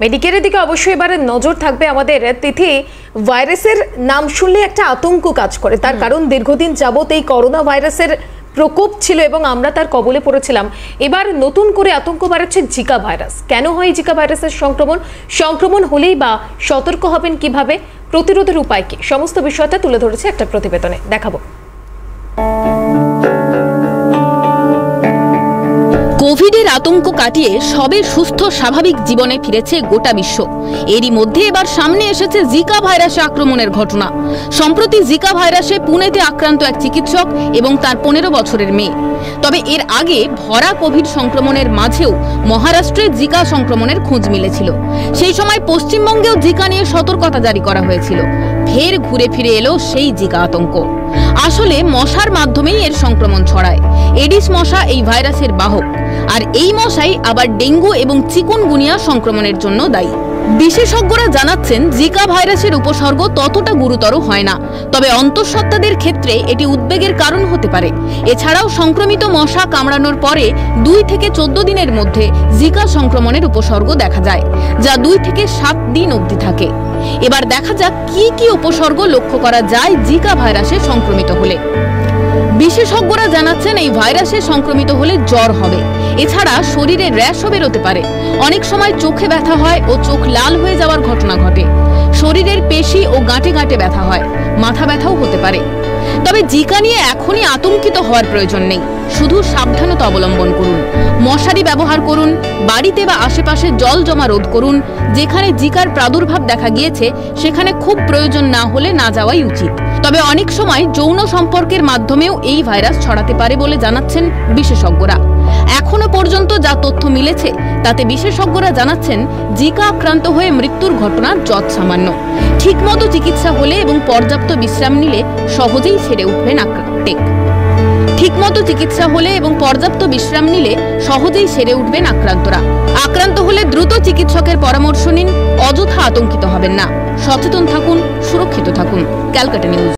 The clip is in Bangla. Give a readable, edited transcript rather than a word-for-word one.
মেডিকেলের দিকে অবশ্যই এবারে নজর থাকবে আমাদের। তিথি, ভাইরাসের নাম শুনলে একটা আতঙ্ক কাজ করে, তার কারণ দীর্ঘদিন যাবত এই করোনা ভাইরাসের প্রকোপ ছিল এবং আমরা তার কবলে পড়েছিলাম। এবার নতুন করে আতঙ্ক বাড়াচ্ছে জিকা ভাইরাস। কেন হয় জিকা ভাইরাসের সংক্রমণ হলেই বা সতর্ক হবেন কিভাবে, প্রতিরোধের উপায় কি, সমস্ত বিষয়টা তুলে ধরেছে একটা প্রতিবেদনে, দেখাবো। কোভিডের আতঙ্ক কাটিয়ে সবে সুস্থ স্বাভাবিক জীবনে ফিরেছে গোটা বিশ্ব। এরই মধ্যে এবার সামনে এসেছে জিকা ভাইরাসে আক্রমণের ঘটনা। সম্প্রতি জিকা ভাইরাসে পুনেতে আক্রান্ত এক চিকিৎসক এবং তার 15 বছরের মেয়ে। তবে এর আগে ভরা কোভিড সংক্রমণের মাঝেও মহারাষ্ট্রে জিকা সংক্রমণের খোঁজ মিলেছিল। সেই সময় পশ্চিমবঙ্গেও জিকা নিয়ে সতর্কতা জারি করা হয়েছিল। ফের ঘুরে ফিরে এলো সেই জিকা আতঙ্ক। আসলে মশার মাধ্যমেই এর সংক্রমণ ছড়ায়। এডিস মশা এই ভাইরাসের বাহক, আর এই মশাই আবার ডেঙ্গু এবং চিকুনগুনিয়া সংক্রমণের জন্য দায়ী। বিশেষজ্ঞরা জানাচ্ছেন জিকা ভাইরাসের উপসর্গ ততটা গুরুতর হয় না, তবে অন্তঃসত্ত্বাদের ক্ষেত্রে এটি উদ্বেগের কারণ হতে পারে। এছাড়াও সংক্রমিত মশা কামড়ানোর পরে 2 থেকে 14 দিনের মধ্যে জিকা সংক্রমণের উপসর্গ দেখা যায়, যা 2 থেকে 7 দিন অবধি থাকে। এবার দেখা যাক কি কি উপসর্গ লক্ষ্য করা যায় জিকা ভাইরাসে সংক্রমিত হলে। বিশেষজ্ঞরা জানাচ্ছেন এই ভাইরাসে সংক্রমিত হলে জ্বর হবে, এছাড়া শরীরে র্যাশও বেরোতে পারে। অনেক সময় চোখে ব্যথা হয় ও চোখ লাল হয়ে যাওয়ার ঘটনা ঘটে। শরীরের পেশি ও গাঁটে গাঁটে ব্যথা হয়, মাথা ব্যথাও হতে পারে। তবে জিকা নিয়ে এখনই আতঙ্কিত হওয়ার প্রয়োজন নেই, শুধু সাবধানতা অবলম্বন করুন। মশারি ব্যবহার করুন, বাড়িতে বা আশেপাশে জল জমা রোধ করুন। যেখানে জিকার প্রাদুর্ভাব দেখা গিয়েছে সেখানে খুব প্রয়োজন না হলে না যাওয়াই উচিত। তবে অনেক সময় যৌন সম্পর্কের মাধ্যমেও এই ভাইরাস ছড়াতে পারে বলে জানাচ্ছেন বিশেষজ্ঞরা। এখনো পর্যন্ত যা তথ্য মিলেছে তাতে বিশেষজ্ঞরা জানাচ্ছেন জিকা আক্রান্ত হয়ে মৃত্যুর ঘটনা যৎসামান্য। ঠিকমতো চিকিৎসা হলে এবং পর্যাপ্ত বিশ্রাম নিলে সহজেই সেরে উঠবেন আক্রান্তরা। আক্রান্ত হলে দ্রুত চিকিৎসকের পরামর্শ নিন, অযথা আতঙ্কিত হবেন না। সচেতন থাকুন, সুরক্ষিত থাকুন। ক্যালকাটা নিউজ।